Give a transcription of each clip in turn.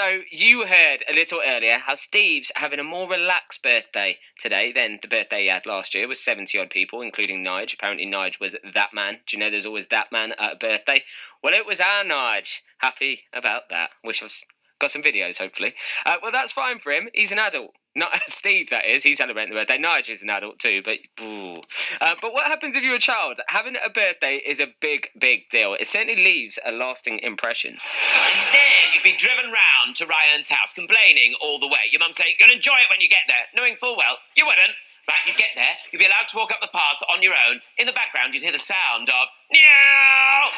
So you heard a little earlier how Steve's having a more relaxed birthday today than the birthday he had last year with 70-odd people, including Nige. Apparently Nige was that man. Do you know there's always that man at a birthday? Well, it was our Nige. Happy about that. Wish I've got some videos, hopefully. Well, that's fine for him. He's an adult. Not Steve, that is. He's celebrating the birthday. Nige is an adult too, but but what happens if you're a child? Having a birthday is a big, big deal. It certainly leaves a lasting impression. And then you'd be driven round to Ryan's house, complaining all the way. Your mum saying, "You'll enjoy it when you get there," knowing full well you wouldn't. Right, you'd get there, you'd be allowed to walk up the path on your own. In the background, you'd hear the sound of meow,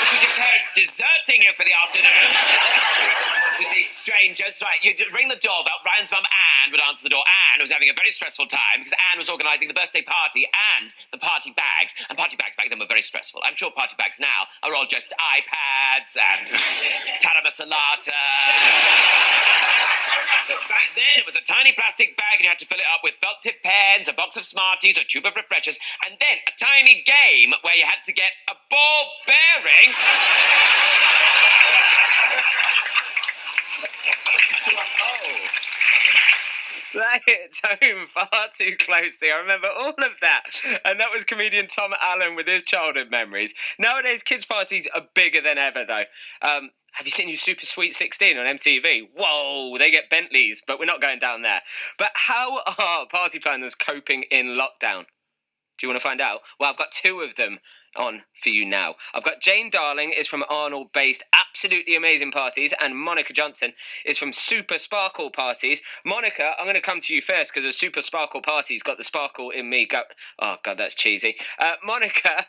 which was your parents deserting you for the afternoon with these strangers. Right, you'd ring the doorbell. Ryan's mum, Anne, would answer the door. Anne was having a very stressful time because Anne was organising the birthday party and the party bags. And party bags back then were very stressful. I'm sure party bags now are all just iPads and Tara Masalata. But back then, it was a tiny plastic bag and you had to fill it up with felt tip pens, a box of Smarties, a tube of refreshers, and then a tiny game where you had to get a ball bearing to a hole. That hits home far too closely. I remember all of that. And that was comedian Tom Allen with his childhood memories. Nowadays, kids' parties are bigger than ever, though. Have you seen your Super Sweet 16 on MTV? Whoa, they get Bentleys, but we're not going down there. But how are party planners coping in lockdown? Do you want to find out? Well, I've got two of them on for you now. I've got Jane Darling is from Arnold-based Absolutely Amazing Parties, and Monica Johnson is from Super Sparkle Parties. Monica, I'm going to come to you first because a Super Sparkle Party's got the sparkle in me. Oh, God, that's cheesy. Monica,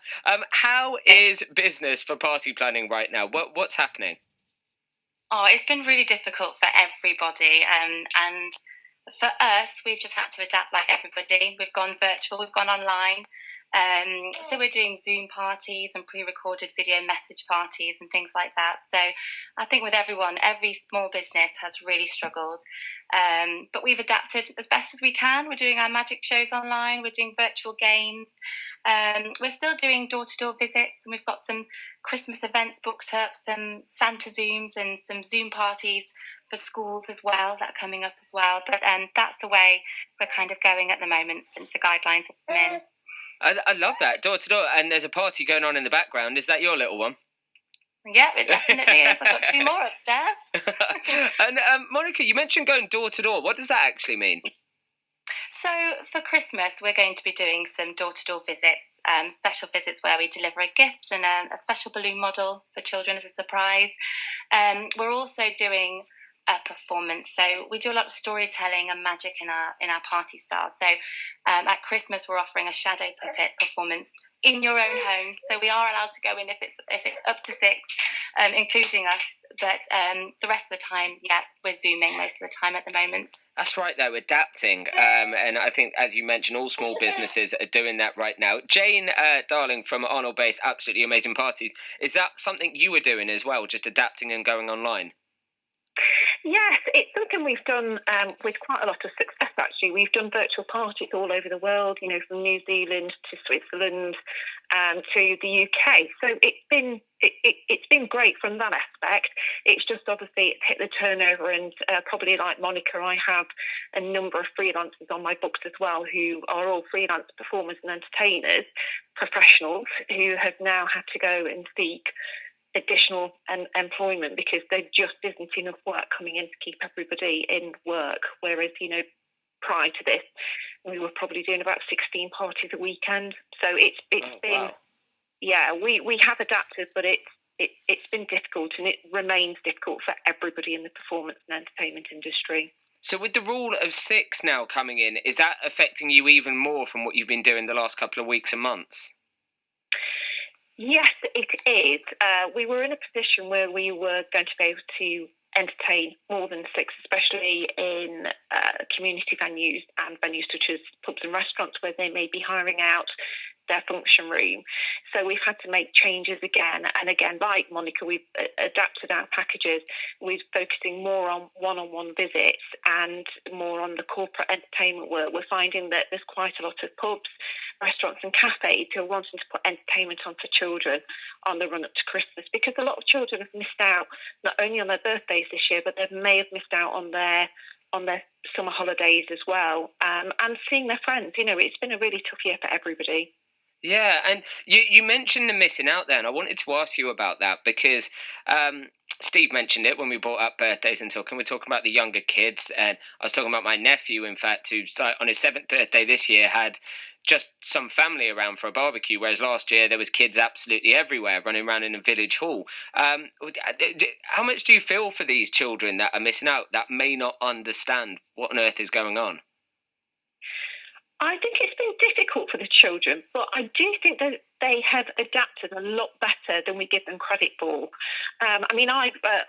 how is business for party planning right now? What's happening? Oh, it's been really difficult for everybody. And for us, we've just had to adapt like everybody. We've gone virtual, we've gone online. So we're doing Zoom parties and pre-recorded video message parties and things like that. So I think with everyone, every small business has really struggled. But we've adapted as best as we can. We're doing our magic shows online. We're doing virtual games. We're still doing door-to-door visits, and we've got some Christmas events booked up, some Santa Zooms and some Zoom parties for schools as well that are coming up as well. But that's the way we're kind of going at the moment since the guidelines have come in. I love that, door to door, and there's a party going on in the background. Is that your little one? Yeah, it definitely is. I've got two more upstairs. And Monica, you mentioned going door to door. What does that actually mean? So for Christmas, we're going to be doing some door-to-door visits, special visits where we deliver a gift and a special balloon model for children as a surprise. We're also doing a performance. So we do a lot of storytelling and magic in our party style. So at Christmas, we're offering a shadow puppet performance in your own home. So we are allowed to go in if it's up to 6, including us. But the rest of the time, yeah, we're Zooming most of the time at the moment. That's right, though, adapting. And I think, as you mentioned, all small businesses are doing that right now. Jane Darling from Arnold-based Absolutely Amazing Parties, is that something you were doing as well, just adapting and going online? Yes, it's something we've done with quite a lot of success, actually. We've done virtual parties all over the world, from New Zealand to Switzerland to the UK. So it's been great from that aspect. It's just obviously it's hit the turnover, and probably like Monica, I have a number of freelancers on my books as well who are all freelance performers and entertainers, professionals who have now had to go and seek additional employment because there just isn't enough work coming in to keep everybody in work. Whereas, prior to this, we were probably doing about 16 parties a weekend. So it's been, wow. Yeah, we have adapted, but it's been difficult, and it remains difficult for everybody in the performance and entertainment industry. So with the rule of 6 now coming in, is that affecting you even more from what you've been doing the last couple of weeks and months? Yes, it is. We were in a position where we were going to be able to entertain more than 6, especially in community venues and venues such as pubs and restaurants where they may be hiring out their function room. So we've had to make changes again and again. Like Monica, we've adapted our packages. We're focusing more on one-on-one visits and more on the corporate entertainment work. We're finding that there's quite a lot of pubs restaurants and cafes who are wanting to put entertainment on for children on the run up to Christmas, because a lot of children have missed out not only on their birthdays this year, but they may have missed out on their summer holidays as well, and seeing their friends. It's been a really tough year for everybody. Yeah, and you mentioned the missing out there, and I wanted to ask you about that because Steve mentioned it when we brought up birthdays and talking. We're talking about the younger kids, and I was talking about my nephew, in fact, who on his 7th birthday this year had just some family around for a barbecue, whereas last year there was kids absolutely everywhere running around in a village hall. How much do you feel for these children that are missing out, that may not understand what on earth is going on? I think it's been difficult for the children, but I do think that they have adapted a lot better than we give them credit for.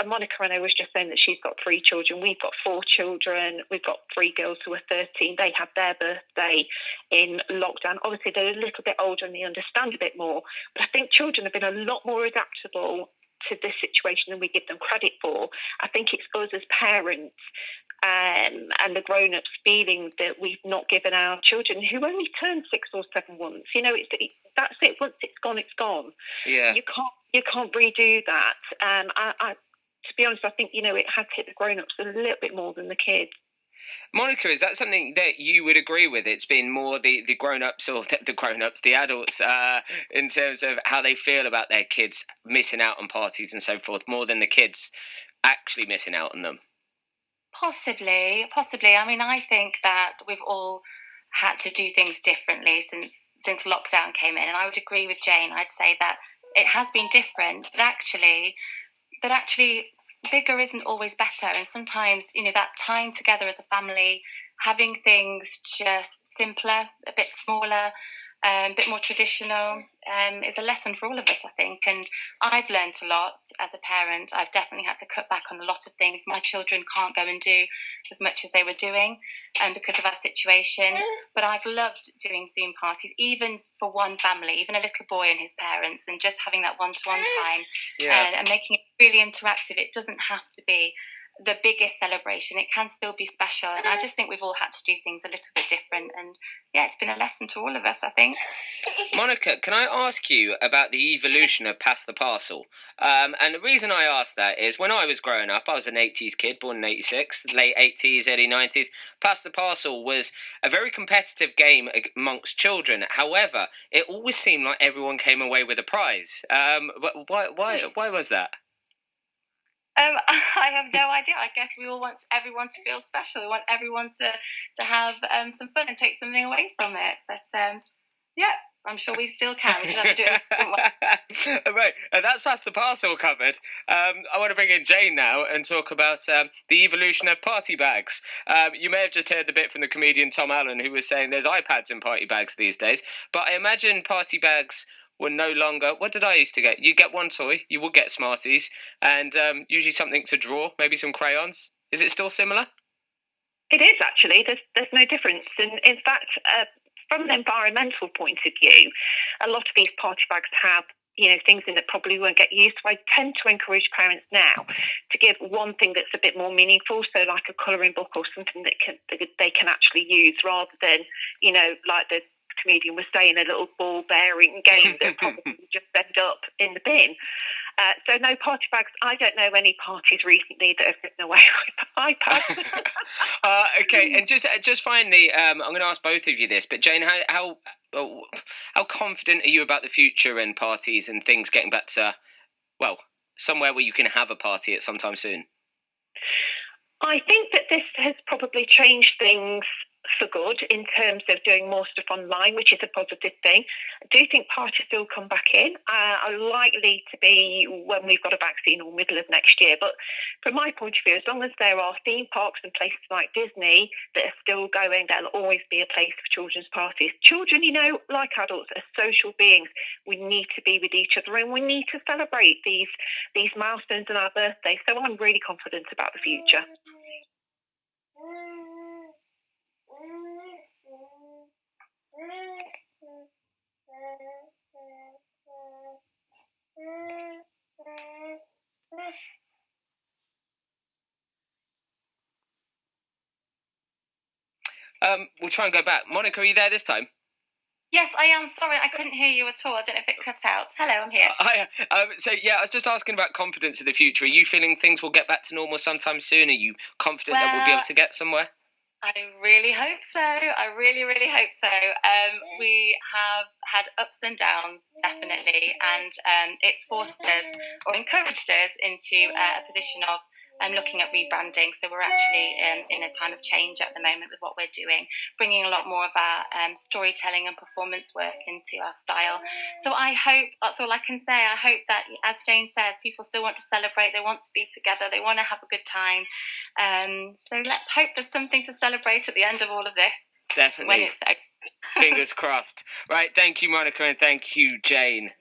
Monica, I know, was just saying that she's got 3 children. We've got 4 children. We've got 3 girls who are 13. They had their birthday in lockdown. Obviously, they're a little bit older and they understand a bit more. But I think children have been a lot more adaptable to this situation than we give them credit for. I think it's us as parents and the grown-ups feeling that we've not given our children, who only turned 6 or 7 once. That's it. Once it's gone, it's gone. Yeah. You can't redo that. To be honest, I think it has hit the grown-ups a little bit more than the kids. Monica, is that something that you would agree with? It's been more the grown-ups or the grown-ups, the adults, in terms of how they feel about their kids missing out on parties and so forth, more than the kids actually missing out on them? Possibly. I think that we've all had to do things differently since lockdown came in, and I would agree with Jane. I'd say that it has been different, but actually bigger isn't always better, and sometimes that time together as a family, having things just simpler, a bit smaller, a bit more traditional, is a lesson for all of us, I think. And I've learned a lot as a parent. I've definitely had to cut back on a lot of things. My children can't go and do as much as they were doing because of our situation. But I've loved doing Zoom parties, even for one family, even a little boy and his parents, and just having that one-to-one time. Yeah. And making it really interactive. It doesn't have to be the biggest celebration. It can still be special, and I just think we've all had to do things a little bit different, and it's been a lesson to all of us, I think. Monica, can I ask you about the evolution of Pass the Parcel? And the reason I ask that is when I was growing up, I was an 80s kid, born in 86, late 80s, early 90s. Pass the Parcel was a very competitive game amongst children. However, it always seemed like everyone came away with a prize. Why was that? I have no idea. I guess we all want everyone to feel special. We want everyone to have some fun and take something away from it. But I'm sure we still can. We just have to do it. Right, that's Pass the Parcel covered. I want to bring in Jane now and talk about the evolution of party bags. You may have just heard the bit from the comedian Tom Allen, who was saying there's iPads in party bags these days. But I imagine party bags were no longer... What did I used to get? You get one toy, you would get Smarties, and usually something to draw, maybe some crayons. Is it still similar? It is, actually. There's no difference. And in fact, from an environmental point of view, a lot of these party bags have things in that probably won't get used. So I tend to encourage parents now to give one thing that's a bit more meaningful, so like a colouring book or something that they can actually use, rather than, like the comedian was saying, a little ball bearing game that probably just end up in the bin. So no party bags. I don't know any parties recently that have given away iPads. Okay, and just finally, I'm going to ask both of you this, but Jane, how confident are you about the future and parties and things getting back to, somewhere where you can have a party at some time soon? I think that this has probably changed things for good in terms of doing more stuff online, which is a positive thing. I do think parties will come back in, are likely to be when we've got a vaccine or middle of next year. But from my point of view, as long as there are theme parks and places like Disney that are still going, there'll always be a place for children's parties. Children, like adults, are social beings. We need to be with each other, and we need to celebrate these milestones in our birthday. So I'm really confident about the future. We'll try and go back. Monica, are you there this time? Yes, I am. Sorry, I couldn't hear you at all. I don't know if it cut out. Hello, I'm here. Hi. So I was just asking about confidence in the future. Are you feeling things will get back to normal sometime soon? Are you confident that we'll be able to get somewhere? I really hope so. I really, really hope so. We have had ups and downs, definitely, and it's forced us or encouraged us into a position of looking at rebranding. So we're actually in a time of change at the moment with what we're doing, bringing a lot more of our storytelling and performance work into our style. So I hope, that's all I can say, I hope that, as Jane says, people still want to celebrate, they want to be together, they want to have a good time. So let's hope there's something to celebrate at the end of all of this. Definitely. When it's Fingers crossed. Right, thank you, Monica, and thank you, Jane.